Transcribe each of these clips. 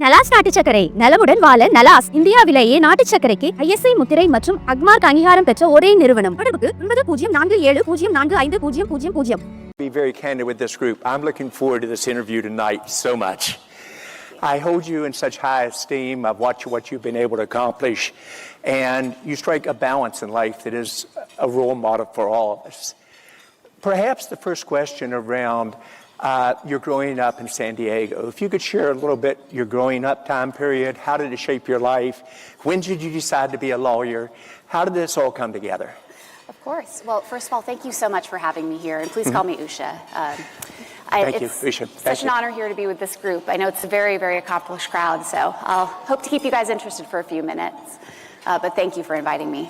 நலாஸ் நாட்டு சர்க்கரை நலமுடன் வாழ நலாஸ் இந்தியாவிலேயே நாட்டு சர்க்கரைக்கு ISI முத்திரை மற்றும் அக்மார்க் அங்கீகாரம் பெற்ற ஒரே நிறுவனம். தொடர்புக்கு 9047045000. Be very candid with this group. I'm looking forward to this interview tonight so much. I hold you in such high esteem. I've watched what you've been able to accomplish, and you strike a balance in life that is a role model for all of us. Perhaps the first question around you're growing up in San Diego. If you could share a little bit your growing up time period, how did it shape your life? When did you decide to be a lawyer? How did this all come together? Of course. Well, first of all, thank you so much for having me here, and please call me Usha. Thank you, Usha. Such an honor here to be with this group. I know it's a very, very accomplished crowd, so I'll hope to keep you guys interested for a few minutes. But thank you for inviting me.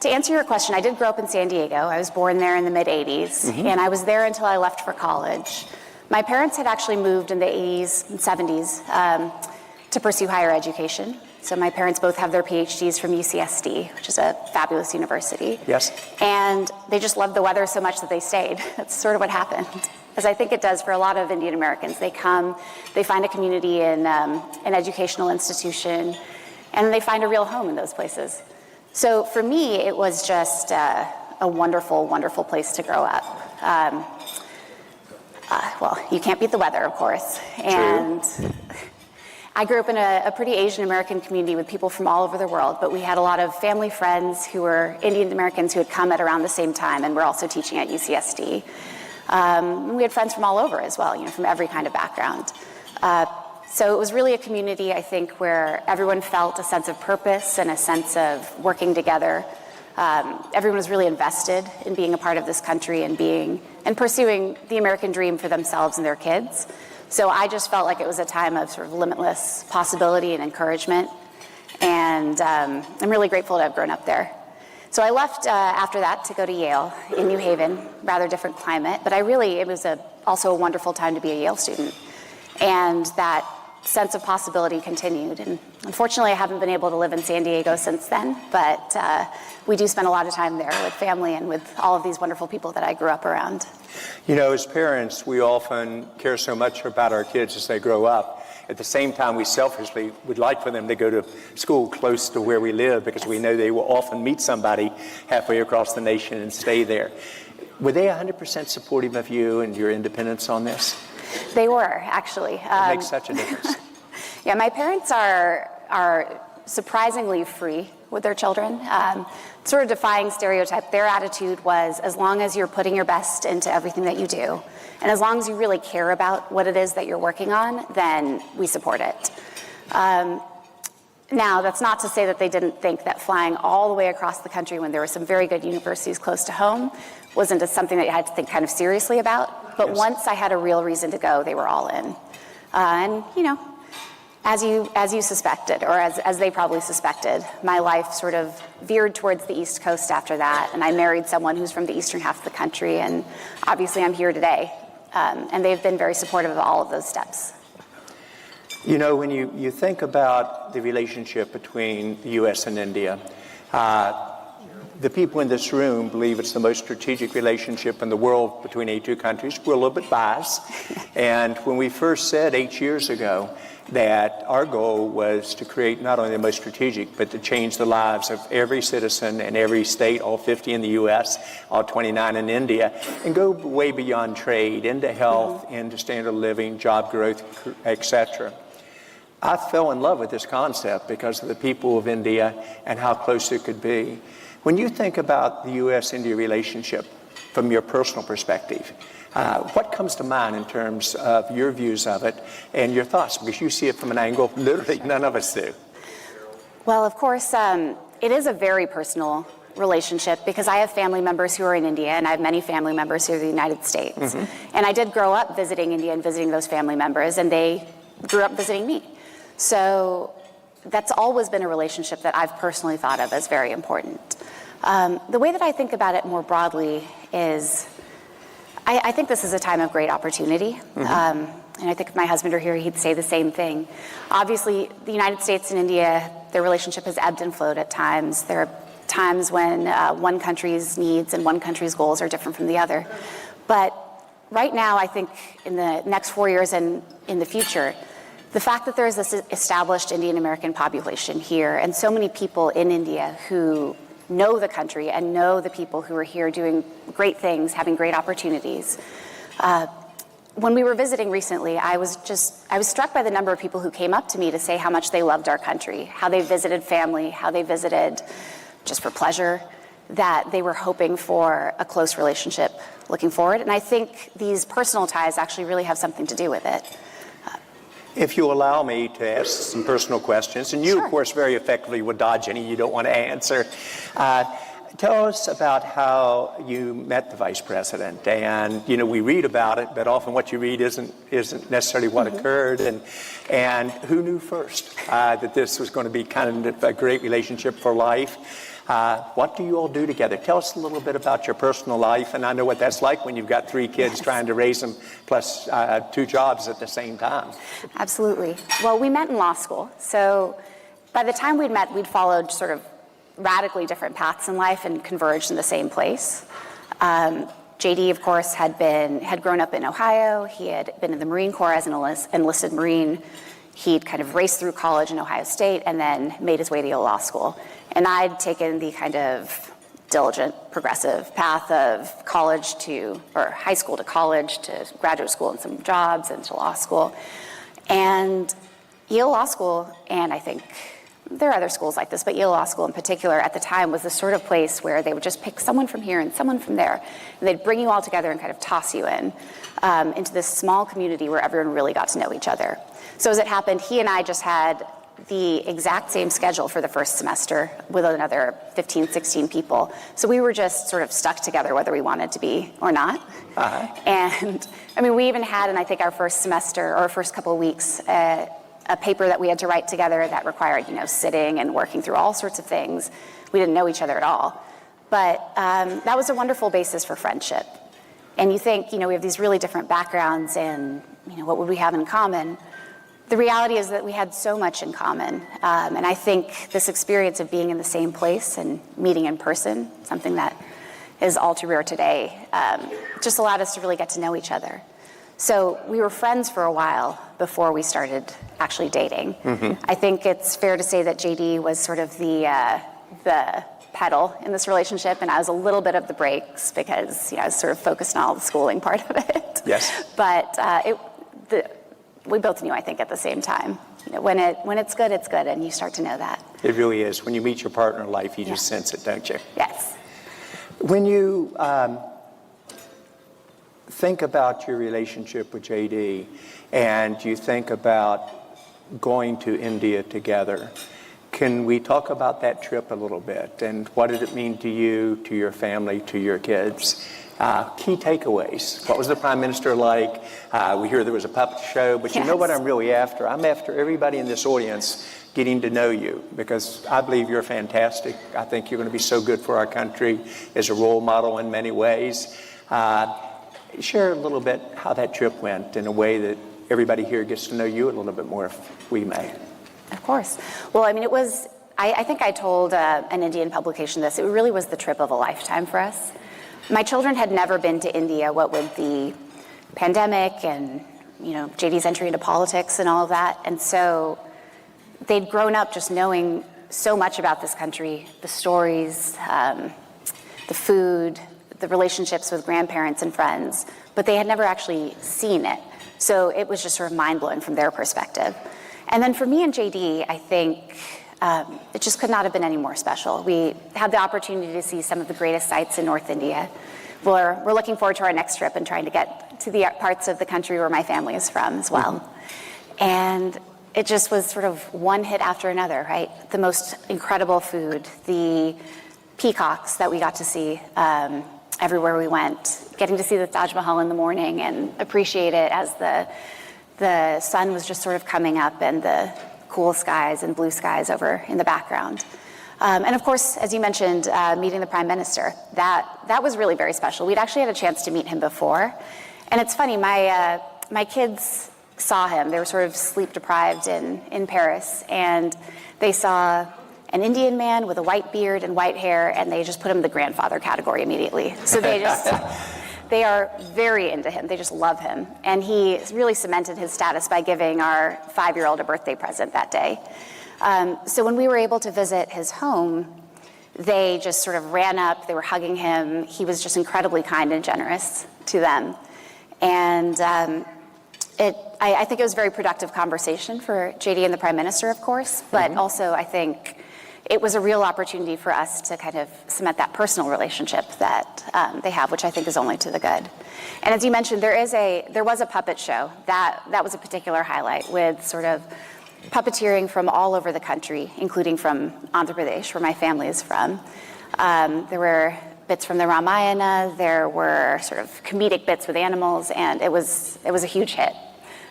To answer your question, I did grow up in San Diego. I was born there in the mid-'80s, and I was there until I left for college. My parents had actually moved in the 80s and 70s to pursue higher education. So my parents both have their PhDs from UCSD, which is a fabulous university. Yes. And they just loved the weather so much that they stayed. That's sort of what happened, as I think it does for a lot of Indian Americans. They come, they find a community in an educational institution, and they find a real home in those places. So for me, it was just a wonderful, wonderful place to grow up. Well, you can't beat the weather, of course. And I grew up in a pretty Asian American community with people from all over the world, but we had a lot of family friends who were Indian Americans who had come at around the same time, and we're also teaching at UCSD. We had friends from all over as well, from every kind of background. So it was really a community, I think, where everyone felt a sense of purpose and a sense of working together. Everyone was really invested in being a part of this country and pursuing the American dream for themselves and their kids. So I just felt like it was a time of sort of limitless possibility and encouragement. And I'm really grateful to have grown up there. So I left after that to go to Yale in New Haven, rather different climate. But it was also a wonderful time to be a Yale student. And that sense of possibility continued. And unfortunately, I haven't been able to live in San Diego since then, but we do spend a lot of time there with family and with all of these wonderful people that I grew up around. As parents, we often care so much about our kids as they grow up. At the same time, we selfishly would like for them to go to school close to where we live because we know they will often meet somebody halfway across the nation and stay there. Were they 100% supportive of you and your independence on this? They were, actually. It makes such a difference. Yeah, my parents are surprisingly free with their children. Sort of defying stereotype. Their attitude was, as long as you're putting your best into everything that you do, and as long as you really care about what it is that you're working on, then we support it. Now, that's not to say that they didn't think that flying all the way across the country when there were some very good universities close to home wasn't something that you had to think kind of seriously about. But once I had a real reason to go, they were all in. As you suspected, or as they probably suspected, my life sort of veered towards the East Coast after that, and I married someone who's from the eastern half of the country, and obviously I'm here today. And they've been very supportive of all of those steps. When you think about the relationship between the U.S. and India, the people in this room believe it's the most strategic relationship in the world between our two countries. We're a little bit biased. And when we first said 8 years ago that our goal was to create not only the most strategic, but to change the lives of every citizen in every state, all 50 in the U.S., all 29 in India, and go way beyond trade, into health, into standard of living, job growth, etc. I fell in love with this concept because of the people of India and how close it could be. When you think about the U.S.-India relationship from your personal perspective, what comes to mind in terms of your views of it and your thoughts? Because you see it from an angle literally none of us do. Well, of course, it is a very personal relationship because I have family members who are in India and I have many family members who are in the United States. And I did grow up visiting India and visiting those family members, and they grew up visiting me. So that's always been a relationship that I've personally thought of as very important. The way that I think about it more broadly is I think this is a time of great opportunity. And I think if my husband were here, he'd say the same thing. Obviously, the United States and India, their relationship has ebbed and flowed at times. There are times when one country's needs and one country's goals are different from the other. But right now, I think in the next 4 years and in the future, the fact that there's this established Indian American population here and so many people in India who know the country and know the people who are here doing great things, having great opportunities. When we were visiting recently, I was struck by the number of people who came up to me to say how much they loved our country, how they visited family, how they visited just for pleasure, that they were hoping for a close relationship looking forward. And I think these personal ties actually really have something to do with it. If you allow me to ask some personal questions, and you, Sure. of course, very effectively would dodge any you don't want to answer. Tell us about how you met the vice president. And, we read about it, but often what you read isn't necessarily what occurred. And who knew first that this was going to be kind of a great relationship for life? What do you all do together? Tell us a little bit about your personal life. And I know what that's like when you've got 3 kids trying to raise them, plus 2 jobs at the same time. Absolutely. Well, we met in law school. So by the time we'd met, we'd followed sort of radically different paths in life and converged in the same place. JD, of course, had grown up in Ohio. He had been in the Marine Corps as an enlisted Marine. He'd kind of raced through college in Ohio State and then made his way to law school. And I'd taken the kind of diligent, progressive path of high school to college to graduate school and some jobs and to law school. And Yale Law School, and I think there are other schools like this, but Yale Law School in particular at the time was the sort of place where they would just pick someone from here and someone from there, and they'd bring you all together and kind of toss you into this small community where everyone really got to know each other. So as it happened, he and I just had the exact same schedule for the first semester with another 15, 16 people. So we were just sort of stuck together whether we wanted to be or not. Uh-huh. And I mean, we even had in I think our first semester or our first couple of weeks a paper that we had to write together that required, sitting and working through all sorts of things. We didn't know each other at all. But that was a wonderful basis for friendship. And you think, we have these really different backgrounds and, what would we have in common? The reality is that we had so much in common. And I think this experience of being in the same place and meeting in person, something that is all too rare today, just allowed us to really get to know each other. So we were friends for a while before we started actually dating. Mm-hmm. I think it's fair to say that JD was sort of the pedal in this relationship, and I was a little bit of the brakes because I was sort of focused on all the schooling part of it. Yes. But we both knew, I think, at the same time. When it's good, and you start to know that. It really is. When you meet your partner in life, you just sense it, don't you? Yes. When you think about your relationship with JD and you think about going to India together, can we talk about that trip a little bit? And what did it mean to you, to your family, to your kids? Key takeaways. What was the Prime Minister like? We hear there was a puppet show, but you know what I'm really after? I'm after everybody in this audience getting to know you, because I believe you're fantastic. I think you're going to be so good for our country as a role model in many ways. Share a little bit how that trip went in a way that everybody here gets to know you a little bit more, if we may. Of course. Well, I mean, it was, I think I told an Indian publication this, it really was the trip of a lifetime for us. My children had never been to India, what with the pandemic and, JD's entry into politics and all of that. And so they'd grown up just knowing so much about this country, the stories, the food, the relationships with grandparents and friends, but they had never actually seen it. So it was just sort of mind-blowing from their perspective. And then for me and JD, I think it just could not have been any more special. We had the opportunity to see some of the greatest sights in North India. We're looking forward to our next trip and trying to get to the parts of the country where my family is from as well. Mm-hmm. And it just was sort of one hit after another, right? The most incredible food, the peacocks that we got to see everywhere we went, getting to see the Taj Mahal in the morning and appreciate it as the sun was just sort of coming up and the cool skies and blue skies over in the background. And of course, as you mentioned, meeting the Prime Minister, that was really very special. We'd actually had a chance to meet him before. And it's funny, my kids saw him. They were sort of sleep deprived in Paris, and they saw an Indian man with a white beard and white hair, and they just put him in the grandfather category immediately. So they They are very into him. They just love him. And he really cemented his status by giving our 5-year-old a birthday present that day. So when we were able to visit his home, they just sort of ran up, they were hugging him. He was just incredibly kind and generous to them. And I think it was a very productive conversation for JD and the Prime Minister, of course, but also I think it was a real opportunity for us to kind of cement that personal relationship that they have, which I think is only to the good. And as you mentioned, there was a puppet show. That was a particular highlight, with sort of puppeteering from all over the country, including from Andhra Pradesh, where my family is from. There were bits from the Ramayana, there were sort of comedic bits with animals, and it was a huge hit.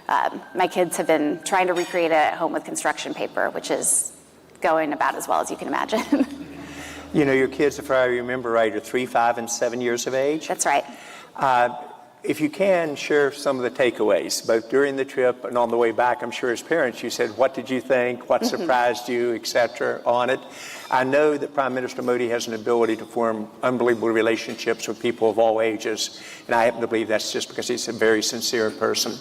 My kids have been trying to recreate it at home with construction paper, which is going about as well as you can imagine. You know, your kids, if I remember right, are 3, 5, and 7 years of age. That's right. If you can, share some of the takeaways, both during the trip and on the way back. I'm sure as parents you said, what did you think, what surprised you, et cetera, on it. I know that Prime Minister Modi has an ability to form unbelievable relationships with people of all ages, and I happen to believe that's just because he's a very sincere person.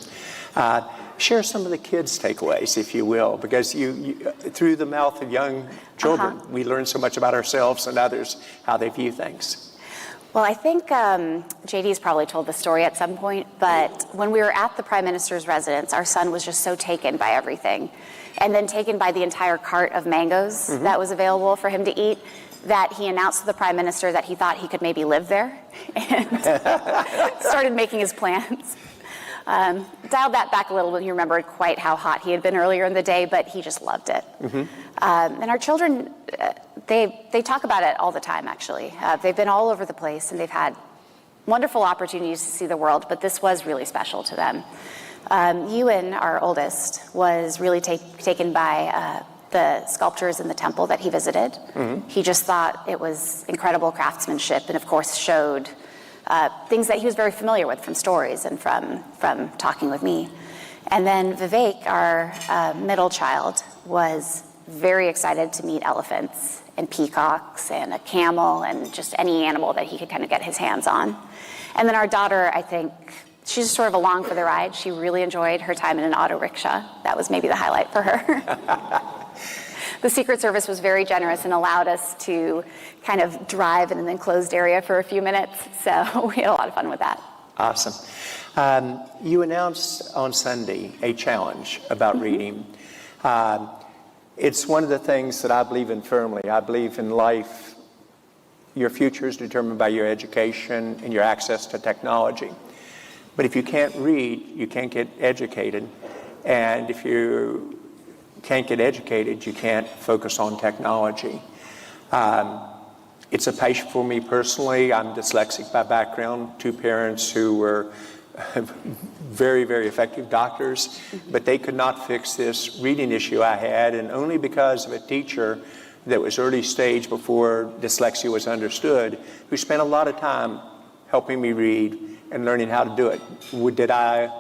Share some of the kids' takeaways, if you will, because you through the mouth of young children, we learn so much about ourselves and others, how they view things. Well, I think JD's probably told the story at some point, but when we were at the Prime Minister's residence, our son was just so taken by everything, and then taken by the entire cart of mangoes that was available for him to eat, that he announced to the Prime Minister that he thought he could maybe live there, and started making his plans. Dialed that back a little when he remembered quite how hot he had been earlier in the day, but he just loved it. And our children, they talk about it all the time, actually. They've been all over the place, and they've had wonderful opportunities to see the world, but this was really special to them. Ewan, our oldest, was really taken by the sculptures in the temple that he visited. He just thought it was incredible craftsmanship, and of course showed things that he was very familiar with from stories and from talking with me. And then Vivek, our middle child, was very excited to meet elephants and peacocks and a camel and just any animal that he could kind of get his hands on. And then our daughter, I think, she's sort of along for the ride. She really enjoyed her time in an auto rickshaw. That was maybe the highlight for her. The Secret Service was very generous and allowed us to kind of drive in an enclosed area for a few minutes. So we had a lot of fun with that. Awesome. You announced on Sunday a challenge about reading. It's one of the things that I believe in firmly. I believe in life, your future is determined by your education and your access to technology. But if you can't read, you can't get educated. And if you can't get educated, you can't focus on technology. It's a passion for me personally. I'm dyslexic by background, 2 parents who were very, very effective doctors, but they could not fix this reading issue I had, and only because of a teacher that was early stage before dyslexia was understood, who spent a lot of time helping me read and learning how to do it. Did I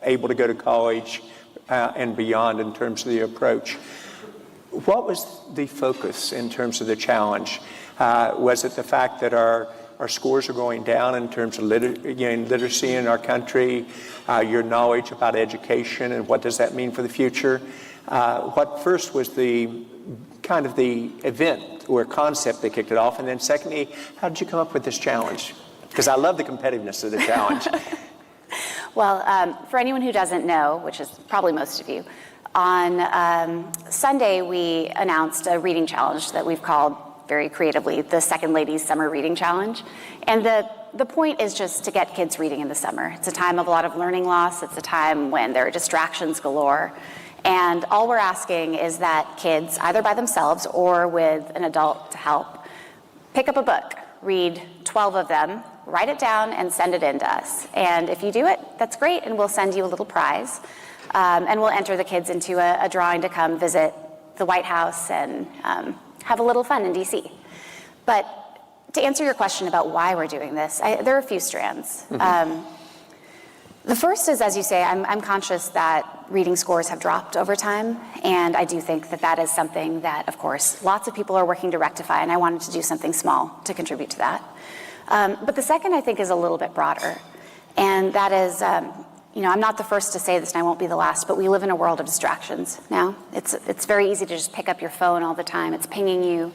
able to go to college and beyond in terms of the approach? What was the focus in terms of the challenge? Was it the fact that our scores are going down in terms of literacy in our country, your knowledge about education and what does that mean for the future? What first was the kind of the event or concept that kicked it off? And then secondly, how did you come up with this challenge? Because I love the competitiveness of the challenge. Well, for anyone who doesn't know, which is probably most of you, on Sunday we announced a reading challenge that we've called very creatively the Second Lady's Summer Reading Challenge. And the point is just to get kids reading in the summer. It's a time of a lot of learning loss. It's a time when there are distractions galore. And all we're asking is that kids, either by themselves or with an adult to help, pick up a book, read 12 of them, write it down, and send it in to us. And if you do it, that's great, and we'll send you a little prize. And we'll enter the kids into a drawing to come visit the White House and have a little fun in DC. But to answer your question about why we're doing this, there are a few strands. The first is, as you say, I'm conscious that reading scores have dropped over time, and I do think that that is something that, of course, lots of people are working to rectify, and I wanted to do something small to contribute to that. But the second, I think, is a little bit broader. And that is, I'm not the first to say this, and I won't be the last, but we live in a world of distractions now. It's very easy to just pick up your phone all the time. It's pinging you.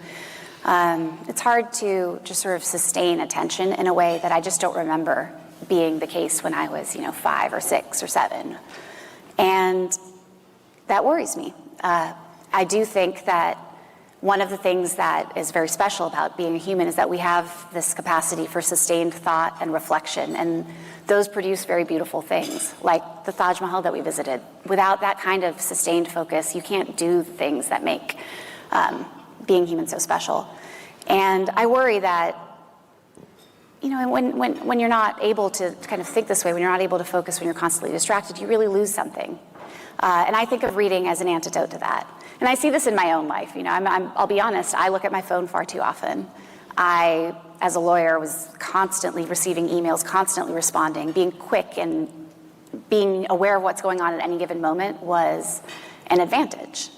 It's hard to just sort of sustain attention in a way that I just don't remember being the case when I was, 5 or 6 or 7. And that worries me. I do think that one of the things that is very special about being a human is that we have this capacity for sustained thought and reflection, and those produce very beautiful things, like the Taj Mahal that we visited. Without that kind of sustained focus, you can't do the things that make being human so special. And I worry that, when you're not able to kind of think this way, when you're not able to focus, when you're constantly distracted, you really lose something. And I think of reading as an antidote to that. And I see this in my own life. I'll be honest, I look at my phone far too often. I, as a lawyer, was constantly receiving emails, constantly responding. Being quick and being aware of what's going on at any given moment was an advantage.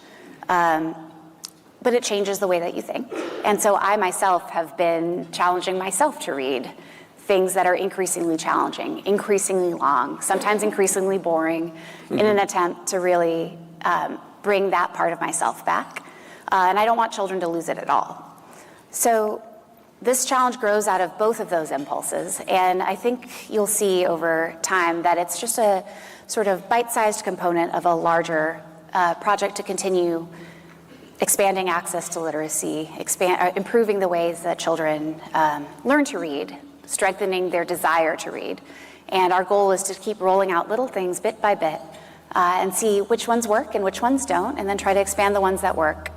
But it changes the way that you think. And so I myself have been challenging myself to read things that are increasingly challenging, increasingly long, sometimes increasingly boring, in an attempt to really bring that part of myself back. And I don't want children to lose it at all. So this challenge grows out of both of those impulses. And I think you'll see over time that it's just a sort of bite-sized component of a larger project to continue expanding access to literacy, improving the ways that children learn to read, strengthening their desire to read. And our goal is to keep rolling out little things bit by bit and see which ones work and which ones don't, and then try to expand the ones that work.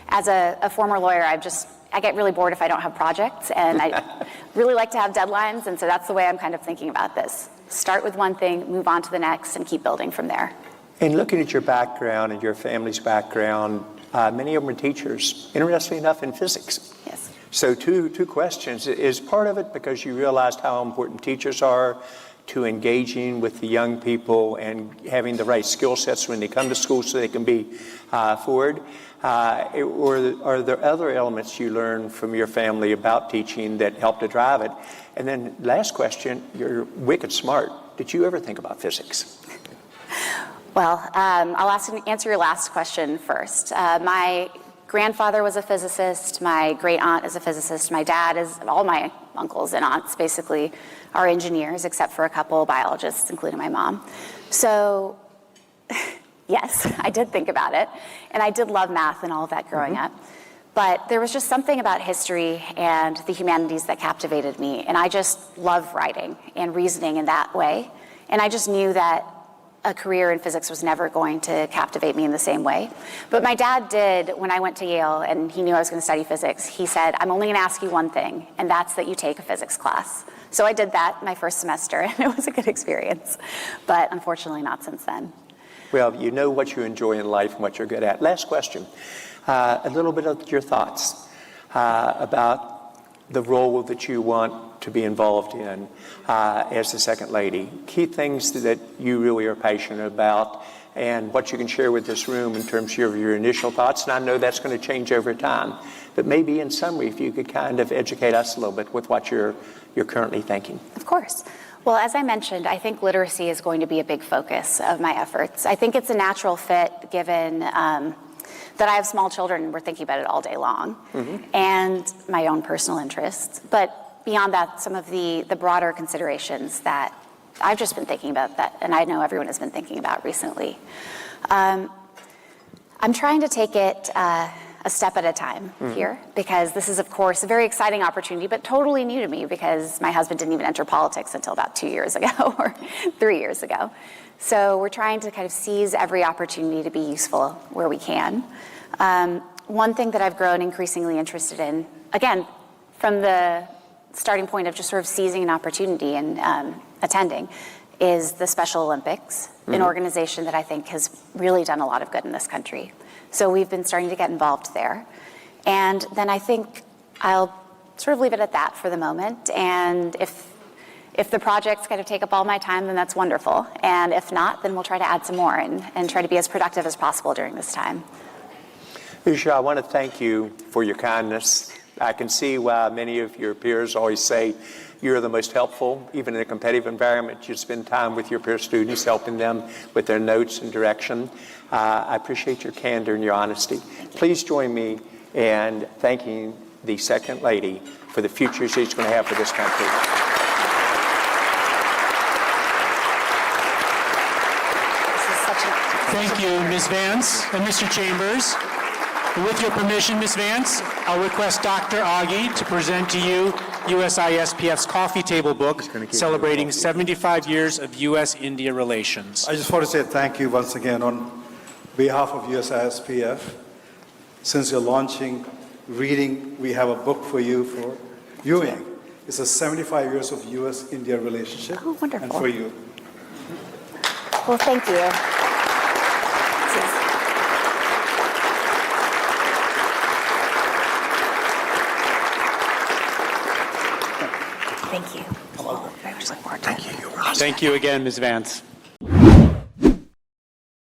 As a former lawyer, I get really bored if I don't have projects, and I really like to have deadlines, and so that's the way I'm kind of thinking about this. Start with one thing, move on to the next, and keep building from there. And looking at your background and your family's background, many of them are teachers, interestingly enough, in physics. Yes. So two questions. Is part of it because you realized how important teachers are to engaging with the young people and having the right skill sets when they come to school so they can be forward? Or are there other elements you learned from your family about teaching that help to drive it? And then last question, you're wicked smart. Did you ever think about physics? Well, I'll answer your last question first. My grandfather was a physicist. My great aunt is a physicist. My dad is, all my uncles and aunts basically are engineers, except for a couple biologists, including my mom. So, yes, I did think about it. And I did love math and all of that growing up. But there was just something about history and the humanities that captivated me. And I just love writing and reasoning in that way. And I just knew that a career in physics was never going to captivate me in the same way. But my dad did, when I went to Yale and he knew I was going to study physics, he said, I'm only going to ask you one thing, and that's that you take a physics class. So I did that my first semester, and it was a good experience. But unfortunately not since then. Well, you know what you enjoy in life and what you're good at. Last question. A little bit of your thoughts about the role that you want to be involved in as the second lady. Key things that you really are passionate about and what you can share with this room in terms of your initial thoughts. And I know that's going to change over time. But maybe in summary, if you could kind of educate us a little bit with what you're currently thinking. Of course. Well, as I mentioned, I think literacy is going to be a big focus of my efforts. I think it's a natural fit given that I have small children and we're thinking about it all day long, and my own personal interests. But beyond that, some of the broader considerations that I've just been thinking about, that, and I know everyone has been thinking about recently. I'm trying to take it a step at a time here, because this is, of course, a very exciting opportunity, but totally new to me because my husband didn't even enter politics until about 2 years ago or 3 years ago. So we're trying to kind of seize every opportunity to be useful where we can. One thing that I've grown increasingly interested in, again, from the starting point of just sort of seizing an opportunity and attending, is the Special Olympics, an organization that I think has really done a lot of good in this country. So we've been starting to get involved there. And then I think I'll sort of leave it at that for the moment. And if the projects kind of take up all my time, then that's wonderful. And if not, then we'll try to add some more and try to be as productive as possible during this time. Usha, I want to thank you for your kindness I can see why many of your peers always say you're the most helpful, even in a competitive environment. You spend time with your peer students, helping them with their notes and direction. I appreciate your candor and your honesty. Please join me in thanking the Second Lady for the future she's going to have for this country. Thank you, Ms. Vance and Mr. Chambers. With your permission, Ms. Vance, I'll request Dr. Augie to present to you USISPF's coffee table book celebrating 75 years of U.S.-India relations. I just want to say thank you once again on behalf of USISPF. Since you're launching reading, we have a book for you for viewing. It's a 75 years of U.S.-India relationship. Oh, wonderful. And for you. Well, thank you. Thank you. Very much look forward to it. Thank you again, Ms. Vance.